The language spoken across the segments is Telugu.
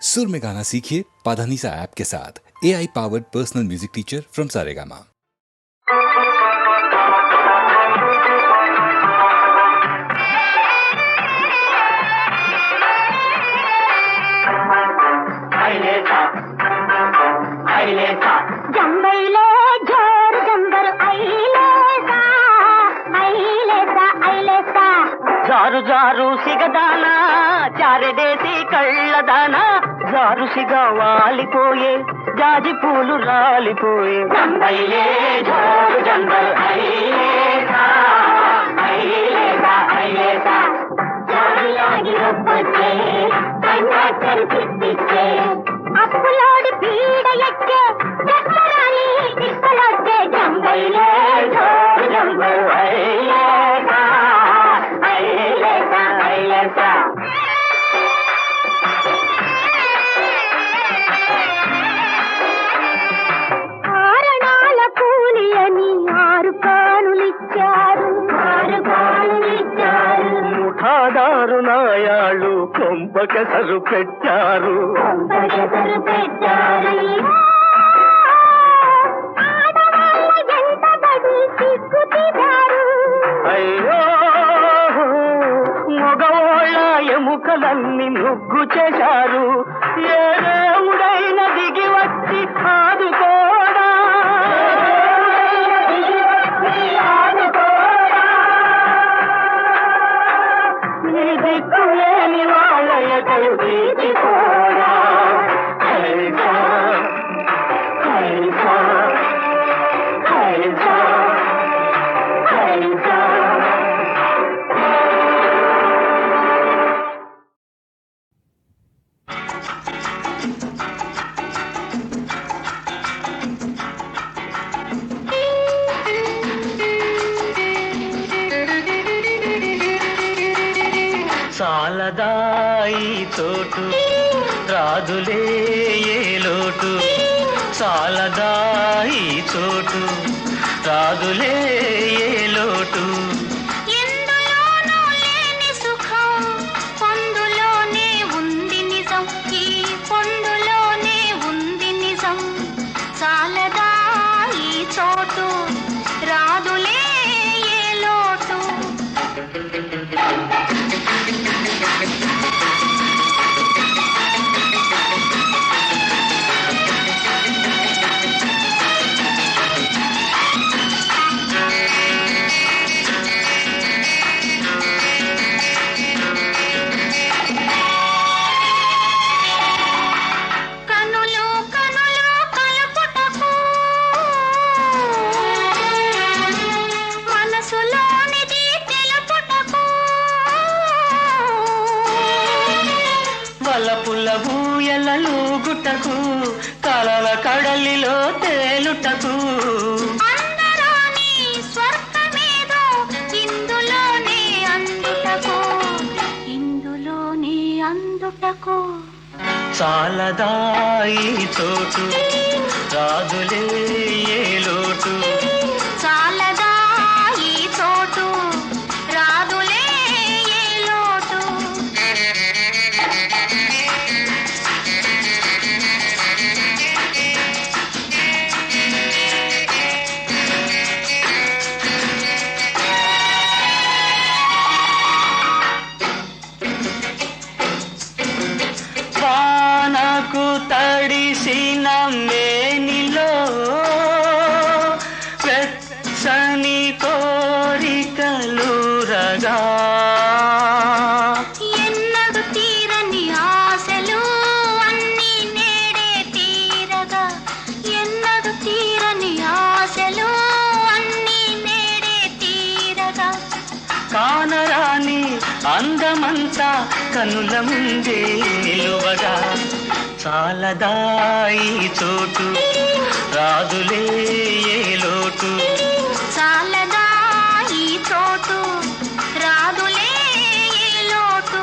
सुर में गाना सीखिए पाधानीसा ऐप के साथ। AI powered personal music teacher from Saregama. జారు జారు సిగదానా చారెడేసి కళ్ళదానా జారుసిగా వాలిపోయే జాజి పూలు రాలిపోయే జంబైలే జారు జంబల్ ఐలేసా ఐలేసా ఐలేసా జారులాగి రొప్పొచ్చే కంగాచరు పిచ్చిచ్చే అప్పులోడి పీడ ఎక్కే చక్కరాలి తిక్కలొచ్చే జంబైలే జారు జంబల్ ఐలేసా ఆరణాల కూలి అని 6 కానులిచ్చారు ముఠాదారు నాయాళ్ళు కొంపకెసరు పెట్టారు అయ్యో మగవాళ్ళ ఎముకలన్నీ నుగ్గు చేశారు. ఏ దేవుడైన దిగి వచ్చి ఆదుకోడా నీ దిక్కులేని వాళ్ళ ఎటలు తీసుకోడా హైసా హైసా హైసా హైసా సాలదాయి తోటు రాదులే ఏ లోటు సాలదాయి చోటు రాదులే ఏ లోటు ఎందులోనూ లేని సుఖం పొందులోనే ఉంది నిజం ఈ పొందులోనే ఉంది నిజం సాలదాయి చోటు రాదులే ఏ లోటు కనులు కనులు కలుపుటకు మనసులోనిది తెలుపుటకు వలపుల ఊయలూగుటకు కలల కడలిలో తేలుటకు అందరాని స్వర్గమేదో ఇందులోనే అందుటకు ఇందులోనే అందుటకు చాలదాయి చోటు రాదులే ఏ లోటు చాలదా ఈ చోటు రాదులే ఏ లోటు వానకు తడిసిన మేనిలో వెచ్చని కోరికలురగా ఎన్నడు తీరని ఆశలు అన్నీ నేడే తీరగా ఎన్నడు తీరని ఆశలు అన్నీ నేడే తీరగా కానరాని అందమంతా కనుల ముందే నిలువగా చాలదాయి చోటు రాదులే ఏ లోటు చాలదా ఈ చోటు రాదులే ఏ లోటు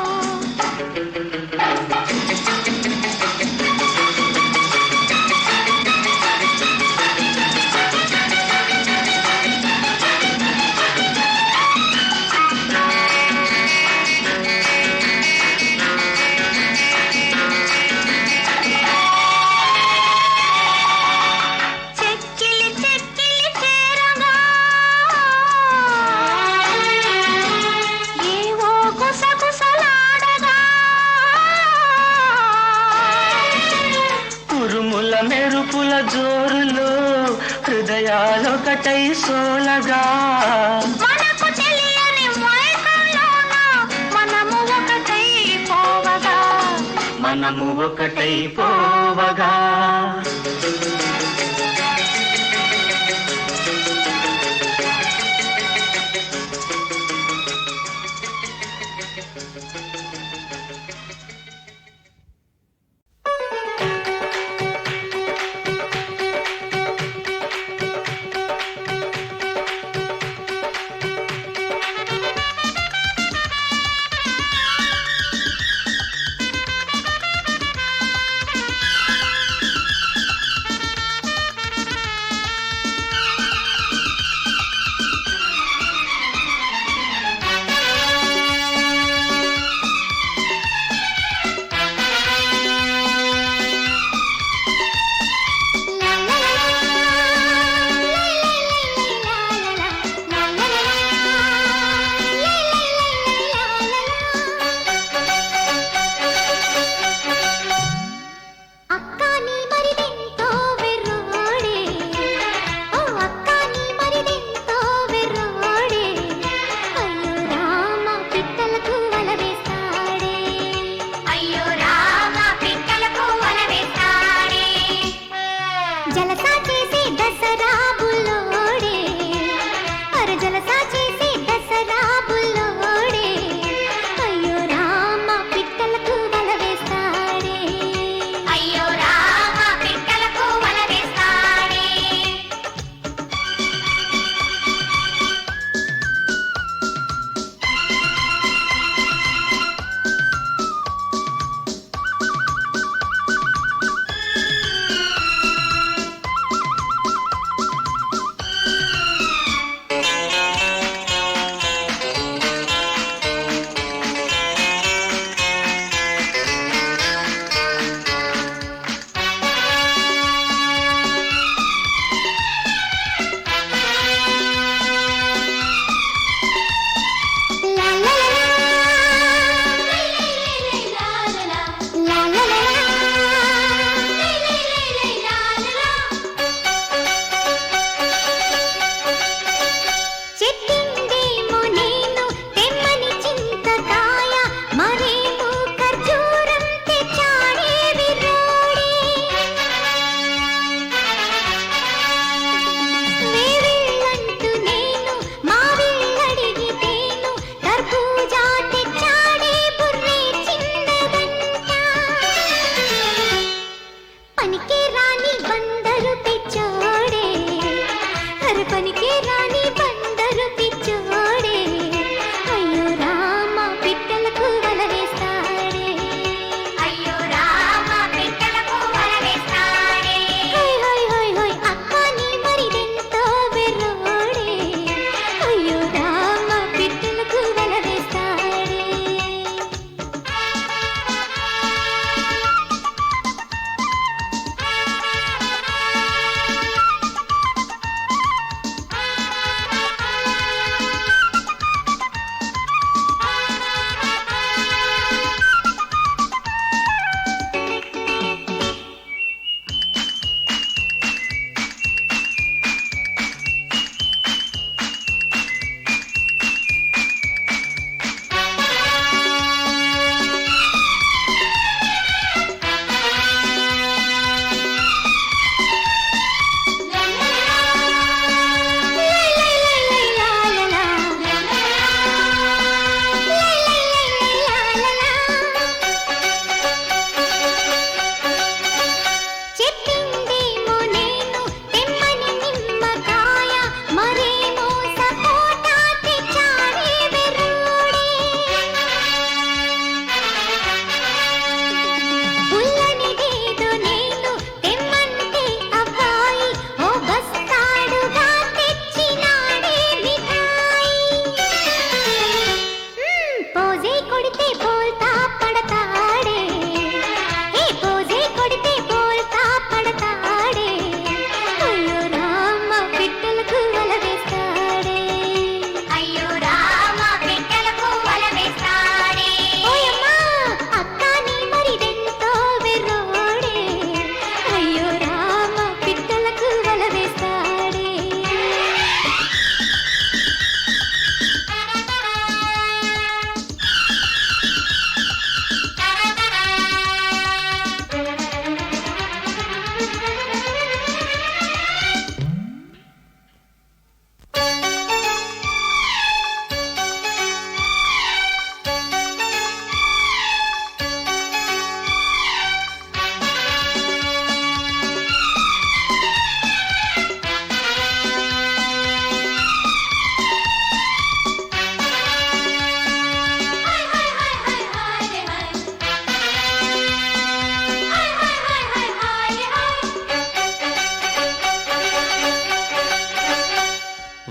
మెరుపుల జోరులో హృదయాలొకటై సోలగా మనకు తెలియని మైకంలోన మనము ఒకటై పోవగా మనము ఒకటై పోవగా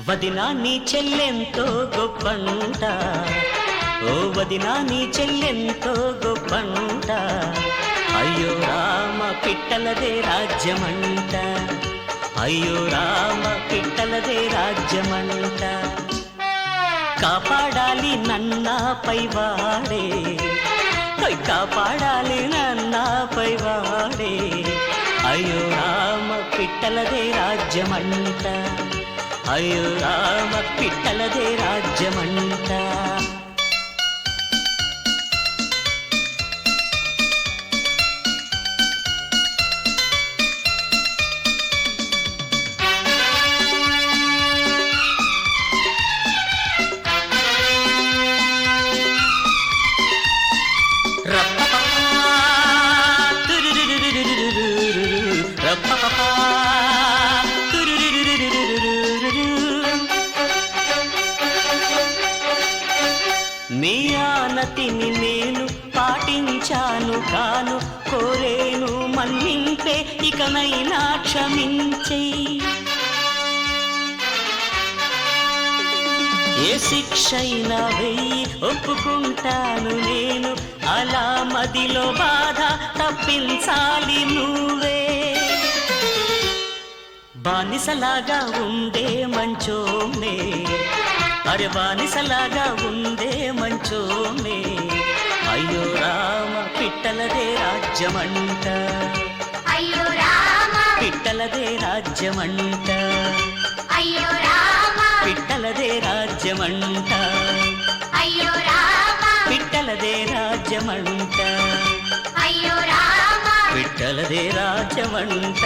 వదినా నీ చెల్లెంతో గొప్పంట, ఓ వదినా నీ చెల్లెంతో గొప్పంట, అయ్యో రామ పిట్టలదే రాజ్యమంట, అయ్యో రామ పిట్టలదే రాజ్యమంట. కాపాడాలి నన్నపై వాడే, కాపాడాలి నన్నపై వాడే, అయ్యో రామ పిట్టలదే రాజ్యమంట, అయ్యో రామ పిట్టలదే రాజ్యమంట. నీ ఆనతిని నేను పాటించాను కాను, కోరేను మన్నింపే ఇకనైనా క్షమించే. ఏ శిక్షైనా వెయ్యి ఒప్పుకుంటాను నేను, అలా మదిలో బాధ తప్పించాలి నువ్వే. బానిసలాగా ఉండే మంచోనే, అరే బానిసలాగా ఉండే మంచోనే, అయ్యో రామ పిట్టలదే రాజ్యమంట, అయ్యో రామ పిట్టలదే రాజ్యమంట, అయ్యో రామ పిట్టలదే రాజ్యమంట, అయ్యో రామ పిట్టలదే రాజ్యమంట, అయ్యో రామ పిట్టలదే రాజ్యమంట.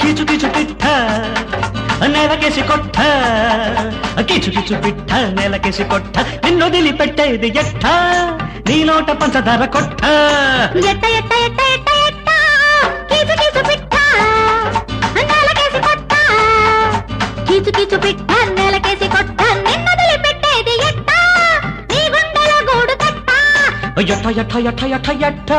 కీచు కీచు పిట్ట నేలకేసి కొట్ట, కీచు కీచు పిట్ట నేలకేసి కొట్ట, నిన్ను వదిలిపెట్టేది ఎట్ట, నీ నోట పంచదార కొట్ట. ఎట్ట ఎట్ట ఎట్ట ఎట్ట ఎట్ట కీచు కీచు పిట్ట నేలకేసి కొట్ట, కీచు కీచు పిట్ట నేలకేసి కొట్ట, నిన్ను వదిలిపెట్టేది ఎట్ట, నీ గుండెల గూడు కట్ట. ఎట్ట ఎట్ట ఎట్ట ఎట్ట ఎట్ట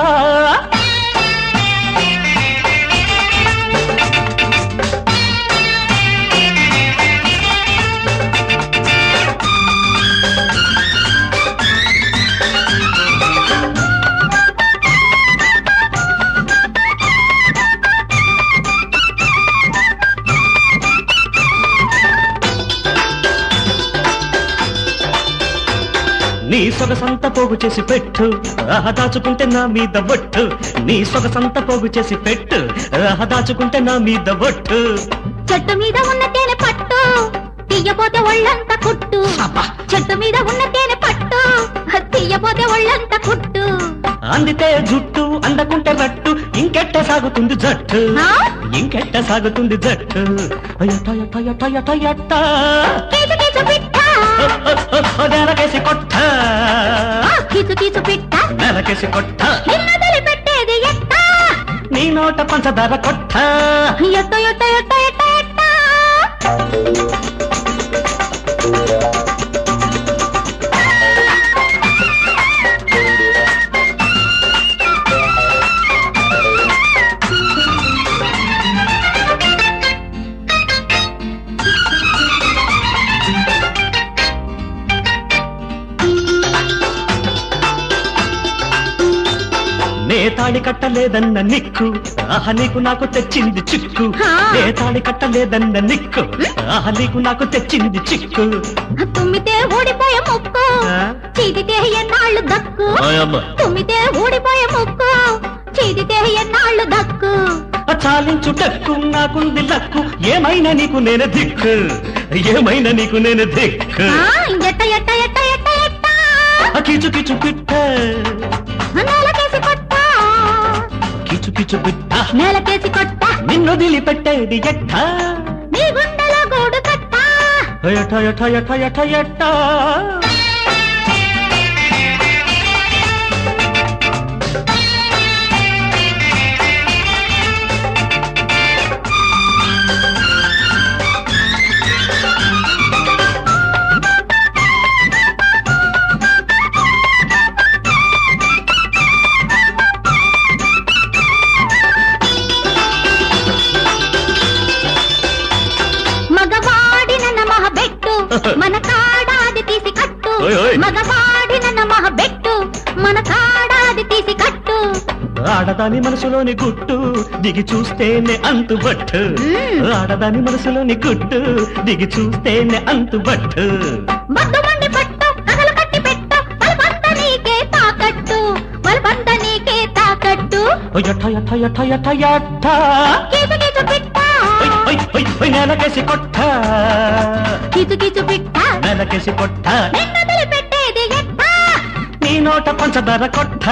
నీ సొగసంత పోగు చేసి పెట్టు, దాచుకుంటే నా మీద బొట్టు, నీ సొగసంత పోగు చేసి పెట్టు, దాచుకుంటే నా మీద బొట్టు. చెట్టు మీద ఉన్న తేనె పట్టు, తీయపోతే ఒళ్ళంత కుట్టు, చెట్టు మీద ఉన్న తేనె పట్టు, తీయపోతే ఒళ్ళంత కుట్టు. అందితే జుట్టు, అందకుంటే రట్టు, ఇంకెట్ట సాగుతుంది జట్టు, ఇంకెట్ట సాగుతుంది జట్టు. ఎట్ట ఎట్ట ఎట్ట ఎట్ట ఎట్ట కీచు కీచు పిట్ట నేలకేసి కొట్ట, కీచు కీచు పిట్ట నేలకేసి కొట్ట, నిన్ను వదిలిపెట్టేది ఎట్ట, నీ నోట పంచదార కొట్ట. ఎట్ట ఎట్ట ఎట్ట ఎట్ట ఎట్ట నే తాళి కట్టలేదన్న నిక్కు, నీకు నాకు తెచ్చింది చిక్కు, నే తాళి కట్టలేదన్న నిక్కు, నీకు నాకు తెచ్చింది చిక్కు. తుమ్మితే ఊడిపోయే ముక్కు, చీదితే ఎన్నాళ్ళు దక్కు, తుమ్మితే ఊడిపోయే ముక్కు, చీదితే ఎన్నాళ్ళు దక్కు. చాలించు టక్కు నాకుంది లక్కు, ఏమైనా నీకు నేను దిక్కు, ఏమైనా నీకు నేను దిక్కు. ఎట్ట ఎట్ట ఎట్ట ఎట్ట ఎట్ట కీచు కీచు పిట్ట నేలకేసి కొట్ట, కీచు కీచు పిట్ట నేలకేసి కొట్ట, నిన్ను వదిలిపెట్టేది ఎట్ట, నీ గుండెల గూడు కట్ట. ఎట్ట ఎట్ట ఎట్ట ఎట్ట ఎట్ట ఆడదాని మనసులోని గుట్టు దిగి చూస్తేనే అంతుబట్టు ఆడదాని మనసులోని గుట్టు దిగి చూస్తేనే అంతుబట్టు మగ్గుమండి పట్టు కథలు కట్టి పెట్టు బలబంత నీకే తాకట్టు బలబంత నీకే తాకట్టు యఠ యఠ యఠ యఠ యఠ కీచు కీచు పిట్ట నెలకేసి కొట్ట కీచు కీచు పిట్ట నెలకేసి కొట్ట నిన్ను వదిలిపెట్టేది ఎట్ట నీ నోట పంచదార కొట్ట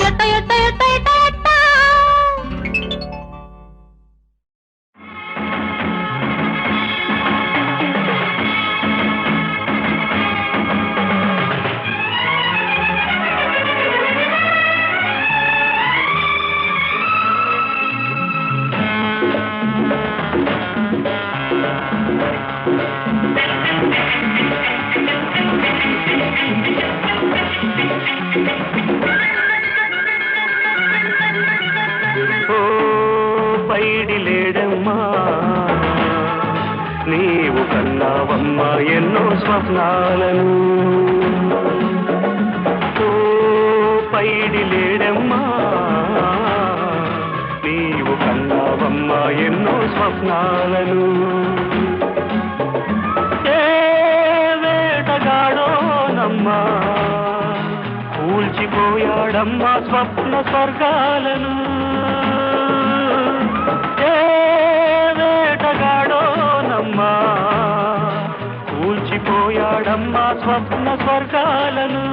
ఎట్ట ఎట్ట ఎట్ట ఎట్ట ఎట్ట ఓ పైడి లేడమ్మా నీవు కన్నావమ్మా ఎన్నో స్వప్నాలను ఓ పైడి లేడమ్మా నీవు కన్నావమ్మా ఎన్నో స్వప్నాలను ఏ వేటగాడోనమ్మా కూల్చిపోయాడమ్మా స్వప్న స్వర్గాలను ఏ వేటగాడోనమ్మా కూల్చిపోయాడమ్మా స్వప్న స్వర్గాలను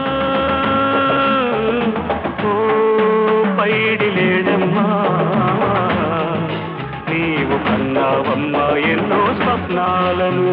ఓ పైడి లేడమ్మా నీవు కన్నావమ్మా ఎన్నో స్వప్నాలను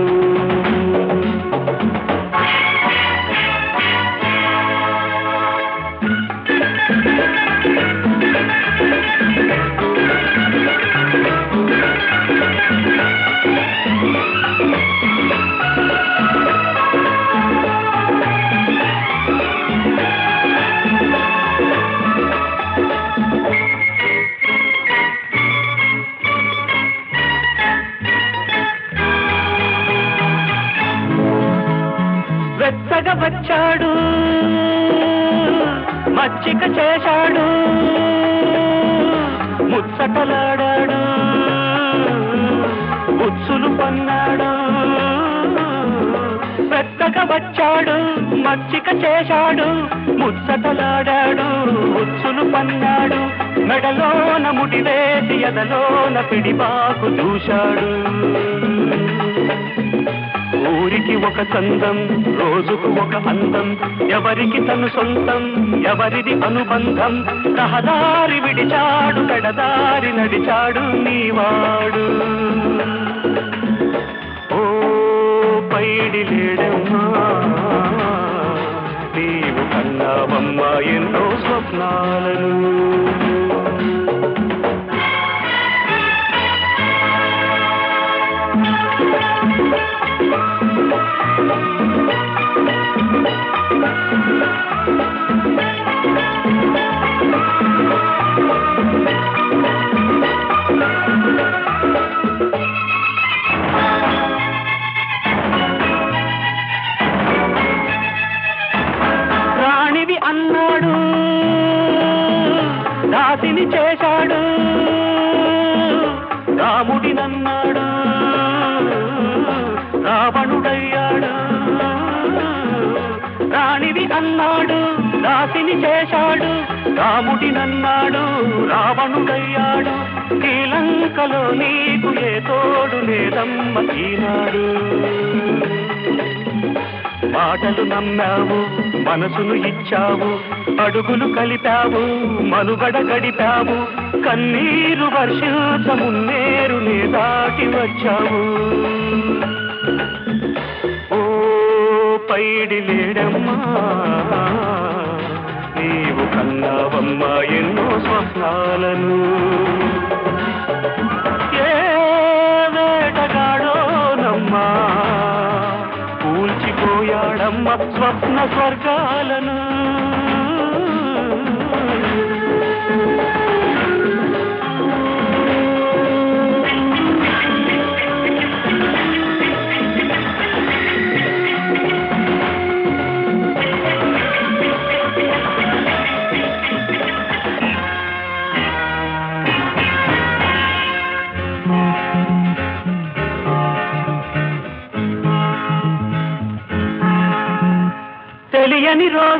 వెచ్చగా వచ్చాడు మచ్చిక చేశాడు ముచ్చటలాడాడు ఉచ్చులు పన్నాడు వెచ్చగా వచ్చాడు మచ్చిక చేశాడు ముచ్చటలాడాడు ఉచ్చులు పన్నాడు మెడలోన ముడి వేసి ఎదలోన పిడిబాకు చూశాడు ఊరికి ఒక చందం రోజుకు ఒక అందం ఎవరికి తను సొంతం ఎవరిది అనుబంధం రహదారి విడిచాడు పెడదారి నడిచాడు నీవాడు ఓ పైడి లేడమ్మా నీవు కన్నావమ్మా ఎన్నో స్వప్నాలను రాణివి అన్నాడు దాసిని చేశాడు రాముడినన్నాడు రావణుడయ్యాడు రాణివి అన్నాడు దాసిని చేశాడు రాముడినన్నాడు రావణుడయ్యాడు శ్రీలంకలో నీకు ఏ తోడు లేదమ్మ ఈనాడు మాటలు నమ్మావు మనసును ఇచ్చావు అడుగులు కలిపావు మనుగడ గడిపావు కన్నీరు వర్షించమున్నేరు నే దాటి వచ్చావు ఓ పైడి లేడమ్మా నీవు కన్నావమ్మా ఎన్నో స్వప్నాలను ఏ వేటగాడోనమ్మా కూల్చిపోయాడమ్మ స్వప్న స్వర్గాలను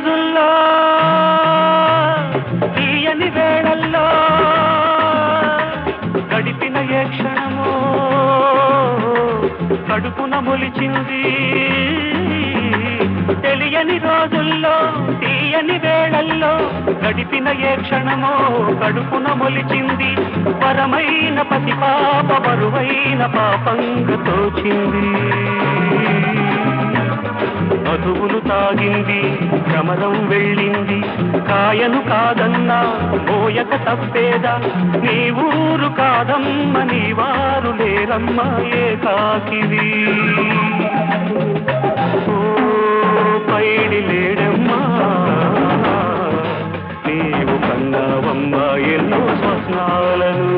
రోజుల్లో తీయని వేళల్లో గడిపిన ఏ క్షణమో కడుపున మొలిచింది తెలియని రోజుల్లో తీయని వేళల్లో గడిపిన ఏ క్షణమో కడుపున మొలిచింది పరమైన పసిపాప బరువైన పాపంగా తోచింది మధువును తాగింది భ్రమరం వెళ్ళింది కాయను కాదన్నా పోయక తప్పేదా నీ ఊరు కాదమ్మ నీ వారు లేరమ్మ ఏకాకిది ఓ పైడి లేడమ్మా నీవు కన్నావమ్మ ఎన్నో స్వప్నాలను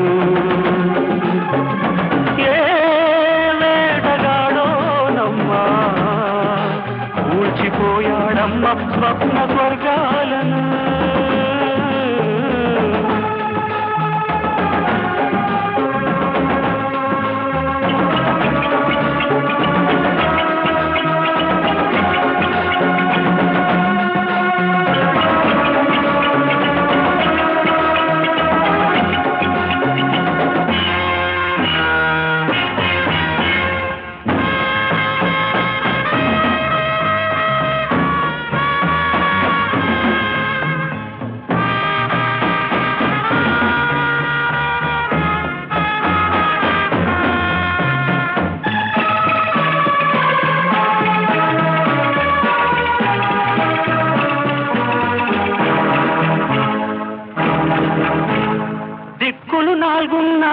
ఏ వేటగాడోనమ్మా కూల్చిపోయాడమ్మ స్వప్న స్వర్గాలను దిక్కులు నాలుగున్నా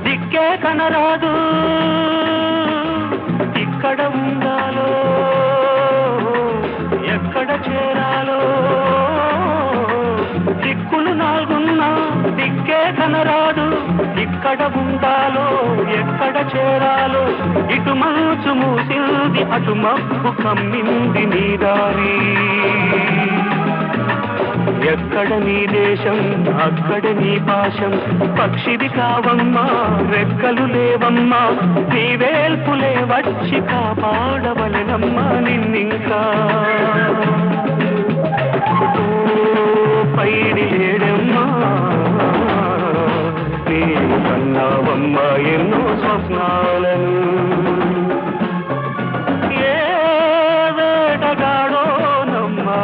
దిక్కే కనరాదు ఇక్కడ ఉండాలో ఎక్కడ చేరాలో దిక్కులు నాలుగున్నా దిక్కే కనరాదు ఇక్కడ ఉండాలో ఎక్కడ చేరాలో ఇటు మనసు మూసింది అటు మబ్బు కమ్మింది నీ దారి ఎక్కడ నీ దేశం అక్కడ నీ పాశం పక్షిది కావమ్మా రెక్కలు లేవమ్మా నీ వేల్పులే వచ్చి కాపాడవలెనమ్మా నిన్నింకా పైడి లేడమ్మా నీవు కన్నావమ్మా ఎన్నో స్వప్నాలను ఏ వేటగాడోనమ్మా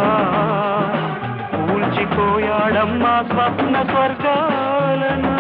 కూల్చిపోయాడమ్మా స్వప్న స్వర్గాలను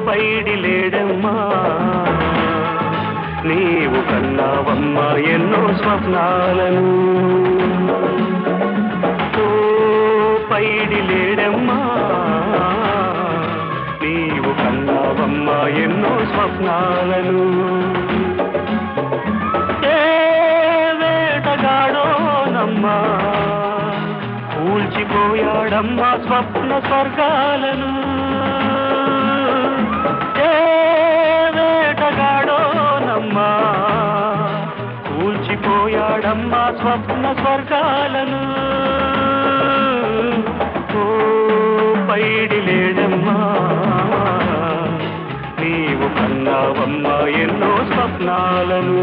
పైడి లేడమ్మా నీవు కన్నావమ్మా ఎన్నో స్వప్నాలను ఓ పైడి లేడమ్మా నీవు కన్నావమ్మా ఎన్నో స్వప్నాలను ఏ వేటగాడోనమ్మా కూల్చిపోయాడమ్మా స్వప్న స్వర్గాలను వేటగాడోనమ్మా కూల్చిపోయాడమ్మా స్వప్న స్వర్గాలను ఓ పైడి లేడమ్మా నీవు కన్నావమ్మా ఎన్నో స్వప్నాలను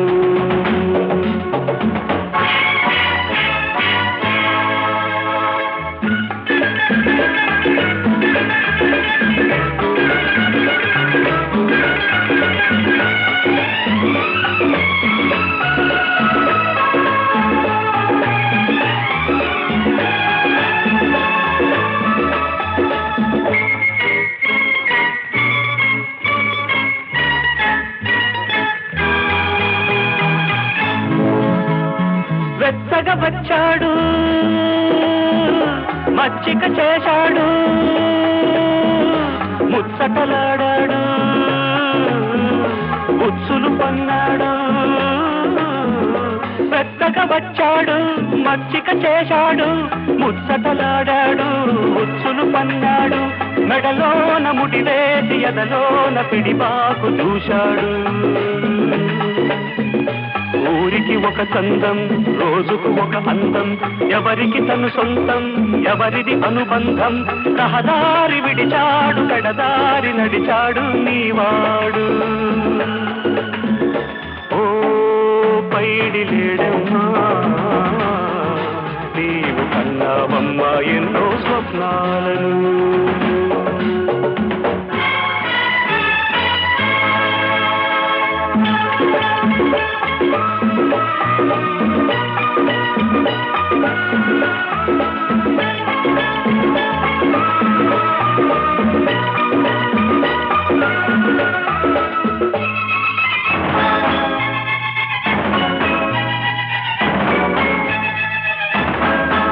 వచ్చాడు మచ్చిక చేశాడు ముచ్చటలాడాడు ఉచ్చులు పన్నాడు పెద్దగా వచ్చాడు మచ్చిక చేశాడు ముచ్చటలాడాడు ఉచ్చులు పన్నాడు మెడలోన ముడివేసి ఎదలోన పిడిబాకు చూశాడు ఊరికి ఒక చందం రోజుకు ఒక అందం ఎవరికి తను సొంతం ఎవరిది అనుబంధం రహదారి విడిచాడు కడదారి నడిచాడు నీవాడు ఓ పైడి లేడమ్మా నీవు కన్నావమ్మా ఎన్నో స్వప్నాలను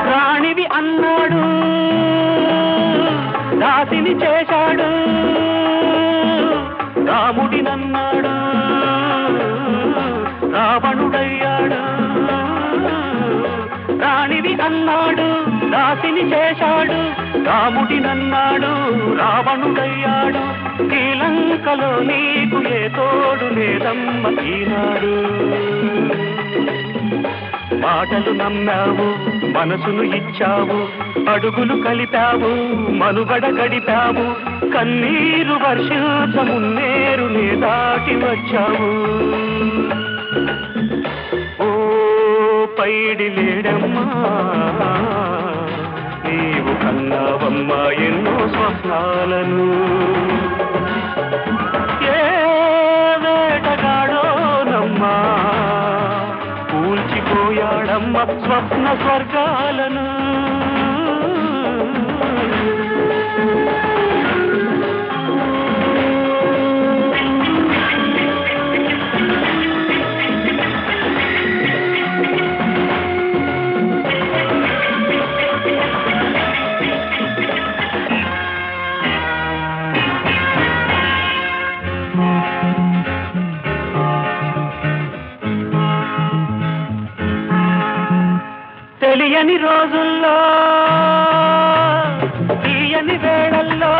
రాణివి అన్నాడు దాసిని చేశాడు రాముడినన్నాడు రావణుడయ్యాడు రాణివి అన్నాడు దాసిని చేశాడు రాముడినన్నాడు రావణుడయ్యాడు శ్రీలంకలో నీకు ఏ తోడు లేదమ్మ ఈనాడు మాటలు నమ్మావు మనసును ఇచ్చావు అడుగులు కలిపావు మనుగడ గడిపావు కన్నీరు వర్షించమున్నేరు నే దాటి వచ్చావు ఓ పైడి లేడమ్మా నీవు కన్నావమ్మా ఎన్నో స్వప్నాలను ఏ వేటగాడో నమ్మా కూల్చిపోయాడమ్మ స్వప్న స్వర్గాలను తెలియని రోజుల్లో తీయని వేళల్లో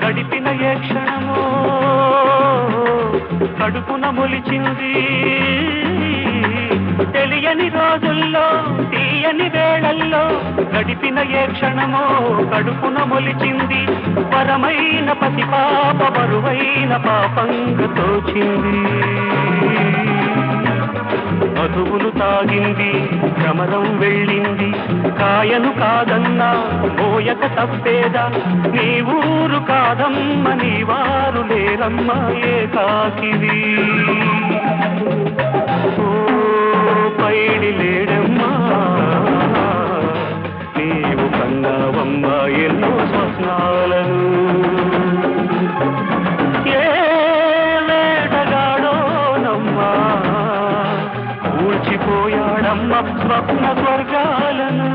గడిపిన ఏ క్షణమో కడుపున మొలిచింది తెలియని రోజుల్లో తీయని వేళల్లో గడిపిన ఏ క్షణమో కడుపున మొలిచింది పరమైన పసిపాప బరువైన పాపంగా తోచింది మధువులు తాగింది భ్రమరం వెళ్ళింది కాయను కాదన్నా మోయక తప్పేదా నీ ఊరు కాదమ్మ నీ వారు లేరమ్మ ఏకాకివి ఓ పైడి లేడమ్మా నీవు కన్నావమ్మ ఎన్నో స్వప్నాలను ఏ వేటగాడో నమ్మా కూల్చిపోయాడమ్మ స్వప్న స్వర్గాలను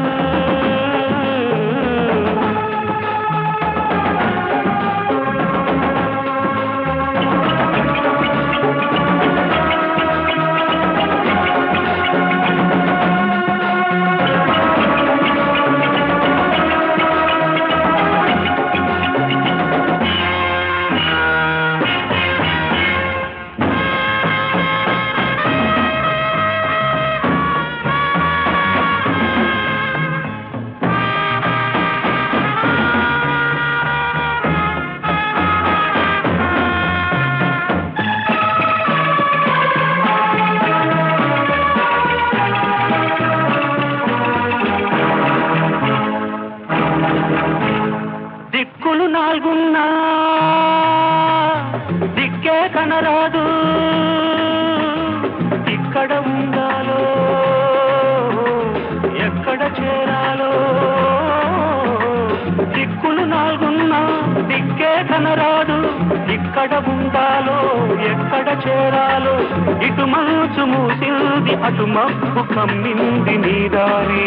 దిక్కులు నాలుగున్నా దిక్కే కనరాదు ఇక్కడ ఉండాలో ఎక్కడ చేరాలో దిక్కులు నాలుగున్నా దిక్కే కనరాదు ఇక్కడ ఉండాలో ఎక్కడ చేరాలో ఇటు మంచు మూసింది అటు మబ్బు కమ్మింది నీ దారి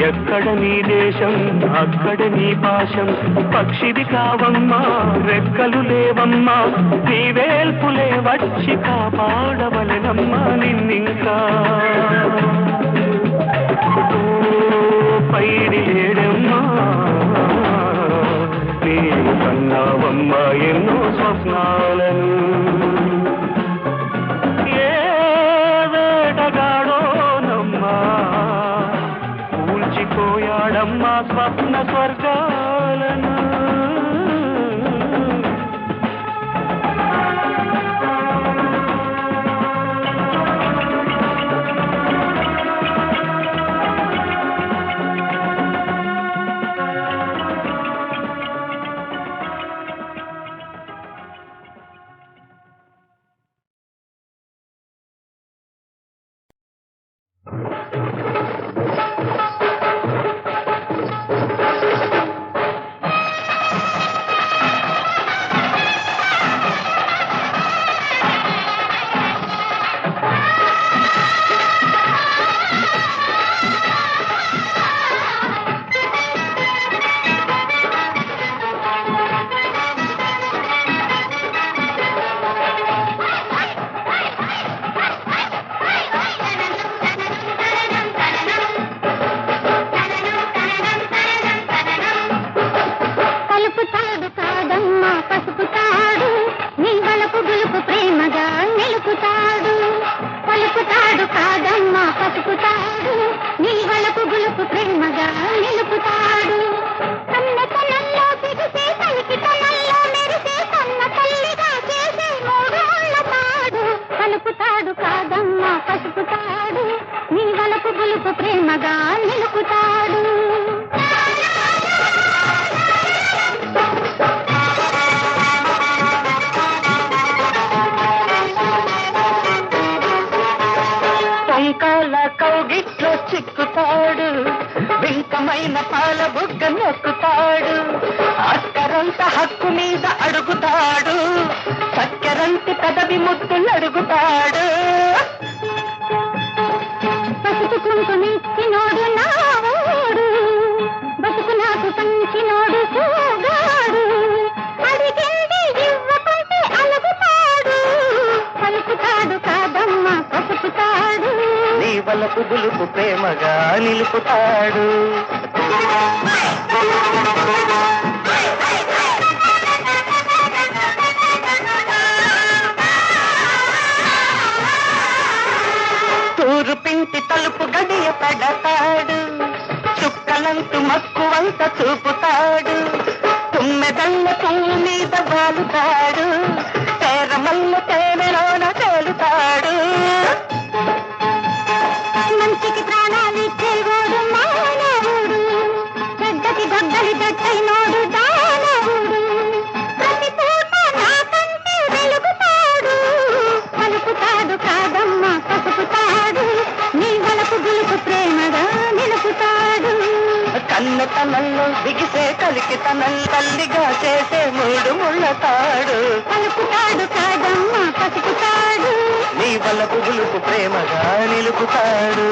ఎక్కడ నీ దేశం అక్కడ నీ పాశం పక్షిది కావమ్మా రెక్కలు లేవమ్మా నీ వేల్పులే వచ్చి కాపాడవలెనమ్మా నిన్నింకా పైడి లేడమ్మా నీవు కన్నావమ్మా ఎన్నో స్వప్నాలను ఏ వేటగాడోనమ్మా కూల్చిపోయాడమ్మా స్వప్న స్వర్గాలను చిక్కుతాడు వింతమైన పాల బుగ్గ నొక్కుతాడు అక్కరంత హక్కు మీద అడుగుతాడు చక్కెరంటి పెదవి ముద్దులు అడుగుతాడు పసుపు కుంకుమిచ్చినోడు నాడు బతుకు నాకు పంచినోడు సోగాడు అడిగింది ఇవ్వకుంటే అలుగుతాడు పలుకుతాడు కాదమ్మ పసుపుతాడు నీ వలపు గులుపు ప్రేమగా నిలుపుతాడు తూరు పింటి తలుపు గడియ పెడతాడు చుక్కలంటూ మక్కువంత చూపుతాడు తుమ్మెదల్ల పువ్వు మీద వాలుతాడు తేరమల్ల తేనెలోన తేలుతాడు మంచికి ప్రాణాలిచ్చేవాడు మానవుడు చెడ్డకి గొడ్డలి దట్టైనోడు దానవుడు ప్రతి పూట నాకంటే వెలుగుతాడు పలుకుతాడు కాదమ్మ పసుపుతాడు నీ వలపు గులుపు ప్రేమగా నిలుపుతాడు కన్న తనల్లో దిగిసే కలికి తన తల్లిగా చేసే మూడు ముళ్ళతాడు పలుకుతాడు కాదమ్మ పసుపుతాడు నీ వలపు గులుపు ప్రేమగా నిలుపుతాడు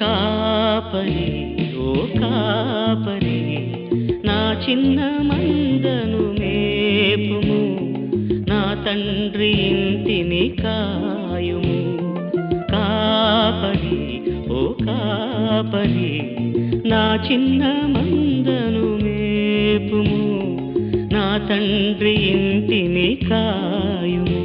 కాపరి ఓ కాపరి నా చిన్న మందను మేపుము నా తండ్రి ఇంటిని కాయుము కాపరి ఓ కాపరి నా చిన్న మందను మేపుము నా తండ్రి ఇంటిని కాయుము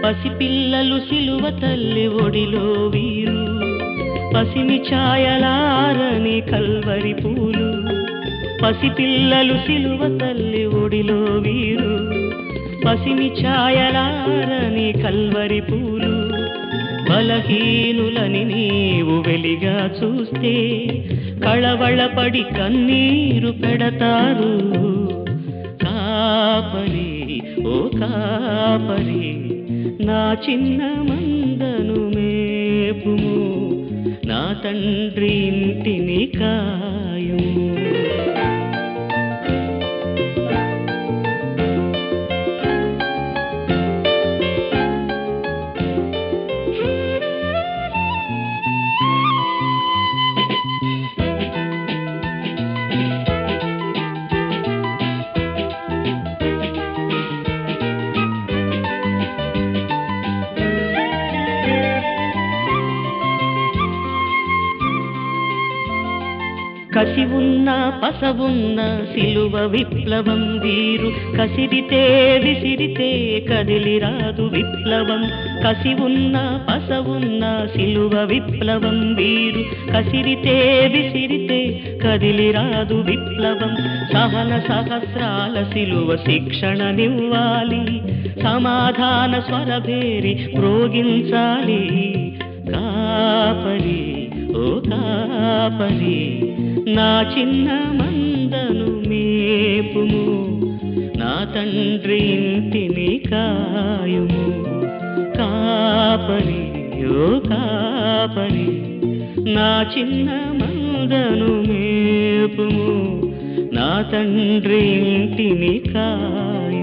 పసిపిల్లలు సిలువ తల్లి ఒడిలో వీరు, పసిమి ఛాయలారని కల్వరి పూలు. పసిపిల్లలు సిలువ తల్లి ఒడిలో వీరు, పసిమి ఛాయలారని కల్వరి పూలు. బలహీనులని నీవు వెలిగా చూస్తే కళవళపడి కన్నీరు పెడతారు. కాపరి ఓ కాపరి, నా చిన్న మందను మేపుము, నా తండ్రి ఇంటిని కాయుము. కసి ఉన్న పసవున్న సిలువ విప్లవం వీరు, కసిరితే విసిరితే కదిలిరాదు విప్లవం. కసి ఉన్న పసవున్న సిలువ విప్లవం వీరు, కసిరితే విసిరితే కదిలిరాదు విప్లవం. సహన సహస్రాల సిలువ శిక్షణనివ్వాలి, సమాధాన స్వరభేరి మ్రోగించాలి. కాపరి ఓ కాపరి, నా చిన్న మందను మేపుము, నా తండ్రి ఇంటిని కాయుము. కాపరి ఓ కాపరి, నా చిన్న మందను మేపుము, నా తండ్రి ఇంటిని కాయుము.